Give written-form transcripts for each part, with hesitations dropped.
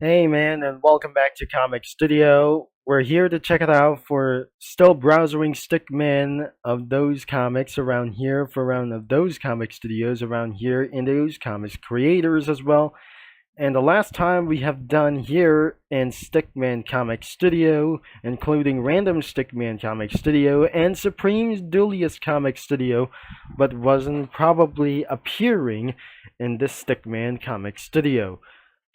Hey man, and welcome back to Comic Studio. We're here to check it out for still browsing Stickman of those comics around here, for around of those comic studios around here, and those comics creators as well. And the last time we have done here in Stickman Comic Studio, including Random Stickman Comic Studio and Supreme Julius Comic Studio, but wasn't probably appearing in this Stickman Comic Studio.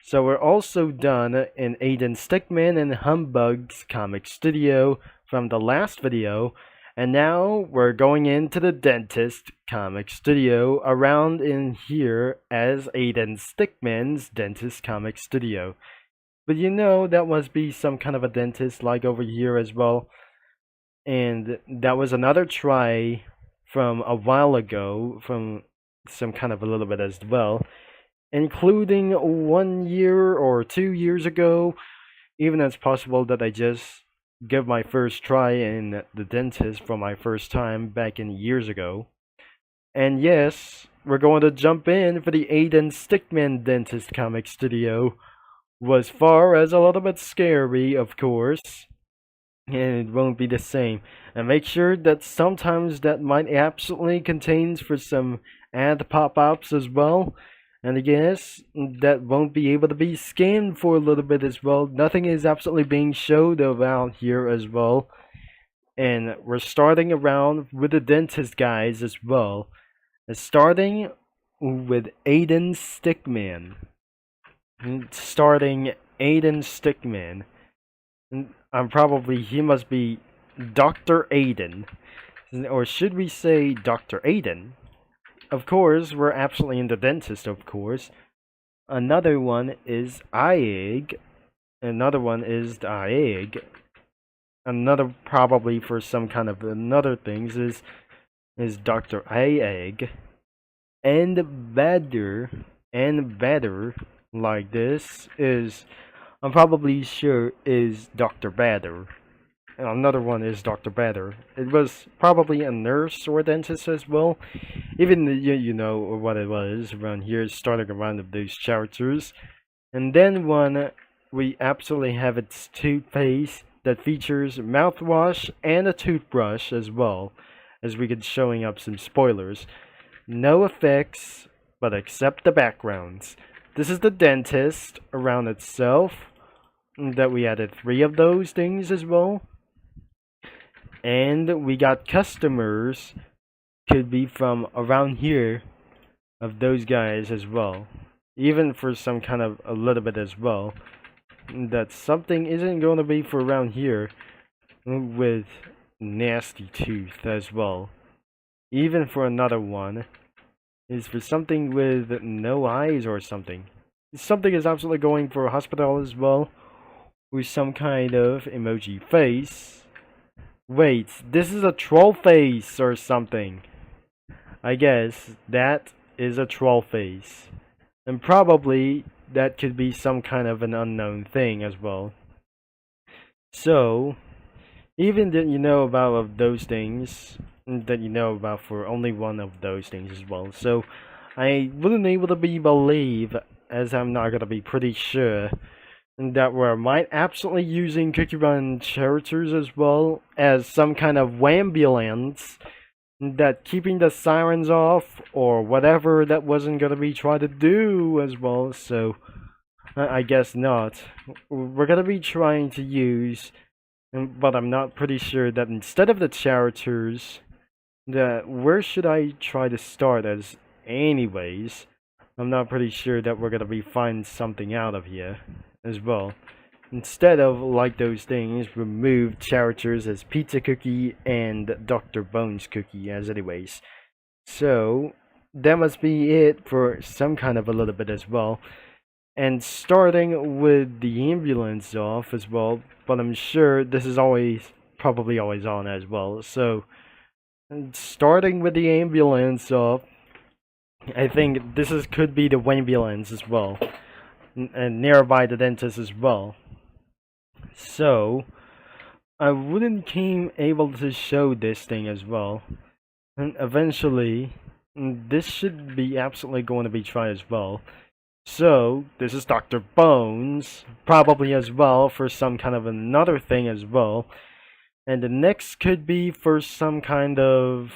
So we're also done in Aden Stickman and Humbug's Comic Studio from the last video, and now we're going into the Dentist Comic Studio around in here as Aden Stickman's Dentist Comic Studio. But you know that must be some kind of a dentist like over here as well. And that was another try from a while ago from some kind of a little bit as well, including 1 year or 2 years ago. Even it's possible that I just give my first try in the dentist for my first time back in years ago. And yes, we're going to jump in for the Aden Stickman Dentist Comic Studio. Was far as a little bit scary, of course, and it won't be the same. And make sure that sometimes that might absolutely contains for some ad pop-ups as well. And I guess that won't be able to be scanned for a little bit as well. Nothing is absolutely being showed around here as well. And we're starting around with the dentist guys as well. And starting with Aden Stickman. Starting Aden Stickman. He must be Dr. Aden. Or should we say Dr. Aden? Of course, we're absolutely in the dentist, of course. Another one is Ieg. Another one is Ieg. Another probably for some kind of another things is Dr. Ieg. And better like this is I'm probably sure is Dr. Bader. And another one is Dr. Bader. It was probably a nurse or a dentist as well. Even you know what it was around here, starting around of those characters. And then one, we absolutely have its toothpaste that features mouthwash and a toothbrush as well, as we get showing up some spoilers. No effects, but except the backgrounds. This is the dentist around itself, that we added 3 of those things as well. And we got customers, could be from around here, of those guys as well. Even for some kind of a little bit as well. That something isn't going to be for around here with nasty tooth as well. Even for another one is for something with no eyes or something. Something is absolutely going for a hospital as well, with some kind of emoji face. Wait, this is a troll face or something. I guess that is a troll face. And probably that could be some kind of an unknown thing as well. So, even that you know about of those things, that you know about for only one of those things as well. So, I wouldn't able to believe, as I'm not gonna be pretty sure, that we might absolutely using Cookie Run characters as well as some kind of ambulance that keeping the sirens off or whatever that wasn't gonna be trying to do as well. So I guess not. We're gonna be trying to use, but I'm not pretty sure that instead of the characters, that where should I try to start as anyways. I'm not pretty sure that we're gonna be finding something out of here as well. Instead of like those things, remove characters as Pizza Cookie and Dr. Bones Cookie as anyways. So that must be it for some kind of a little bit as well. And starting with the ambulance off as well, but I'm sure this is probably always on as well. So starting with the ambulance off, I think this could be the ambulance as well, and nearby the dentist as well. So I wouldn't came able to show this thing as well, and eventually this should be absolutely going to be tried as well. So this is Dr. Bones, probably as well for some kind of another thing as well. And the next could be for some kind of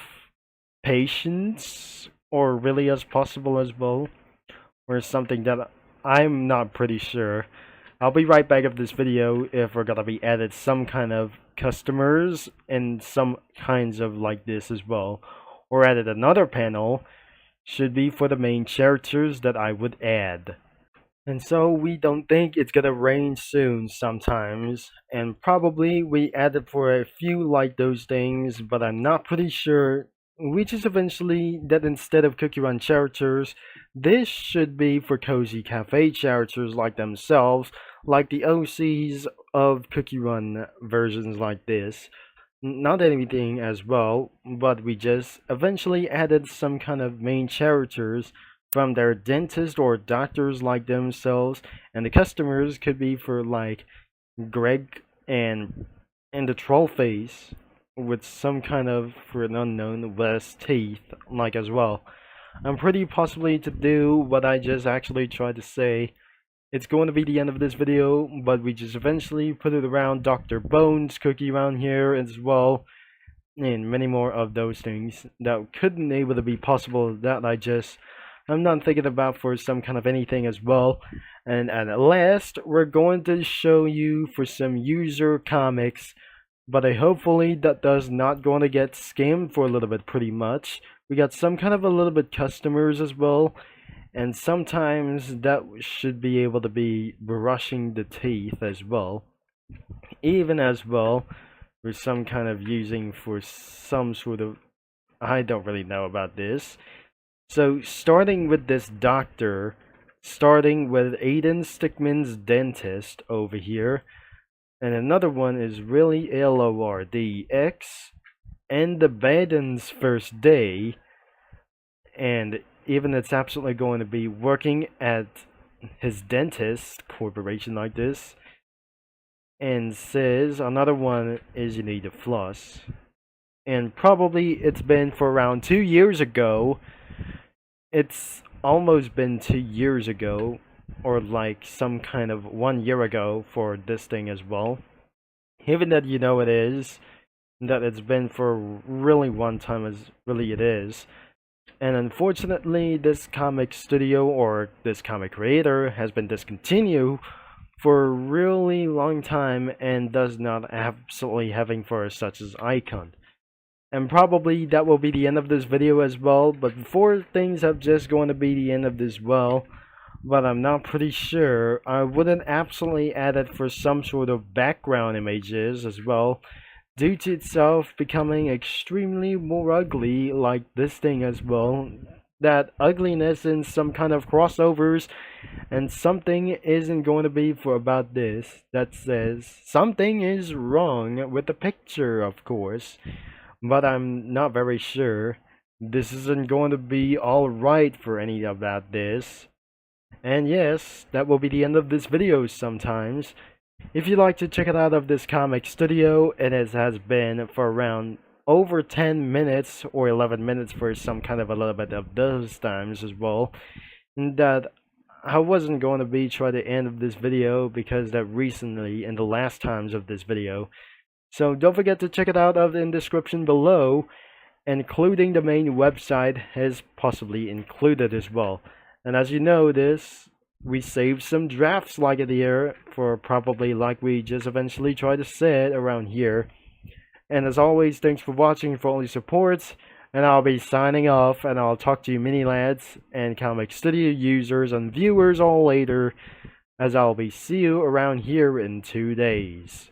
patience, or really as possible as well, or something that I'm not pretty sure. I'll be right back of this video if we're gonna be added some kind of customers and some kinds of like this as well, or added another panel should be for the main characters that I would add. And so we don't think it's gonna rain soon sometimes, and probably we added for a few like those things, but I'm not pretty sure which is eventually that instead of Cookie Run characters, this should be for Cozy Cafe characters like themselves, like the OCs of Cookie Run versions like this. Not anything as well, but we just eventually added some kind of main characters from their dentist or doctors like themselves, and the customers could be for like Greg and the troll face with some kind of for an unknown less teeth like as well. I'm pretty possibly to do what I just actually tried to say. It's going to be the end of this video, but we just eventually put it around Dr. Bones cookie around here as well, and many more of those things that couldn't able to be possible that I'm not thinking about for some kind of anything as well. And at last, we're going to show you for some user comics, but hopefully that does not going to get scammed for a little bit pretty much. We got some kind of a little bit customers as well, and sometimes that should be able to be brushing the teeth as well. Even as well, with some kind of using for some sort of, I don't really know about this. So starting with this doctor, starting with Aden Stickman's dentist over here, and another one is really LORDX, and the Baden's first day, and even it's absolutely going to be working at his dentist corporation like this, and says another one is you need to floss, and probably it's been for around 2 years ago. It's almost been 2 years ago, or like some kind of 1 year ago for this thing as well. Even that you know it is, that it's been for really one time as really it is. And unfortunately, this comic studio or this comic creator has been discontinued for a really long time and does not absolutely having for such as icon. And probably that will be the end of this video as well, but before things have just going to be the end of this well, but I'm not pretty sure, I wouldn't absolutely add it for some sort of background images as well, due to itself becoming extremely more ugly like this thing as well. That ugliness in some kind of crossovers, and something isn't going to be for about this that says something is wrong with the picture, of course. But I'm not very sure. This isn't going to be alright for any about this. And yes, that will be the end of this video sometimes. If you'd like to check it out of this comic studio, it has been for around over 10 minutes or 11 minutes for some kind of a little bit of those times as well. And that I wasn't going to be trying to end of this video because that recently in the last times of this video. So don't forget to check it out in the description below, including the main website is possibly included as well. And as you know this, we saved some drafts like it here for probably like we just eventually try to set around here. And as always, thanks for watching, for all your support, and I'll be signing off, and I'll talk to you mini lads and comic studio users and viewers all later, as I'll be see you around here in 2 days.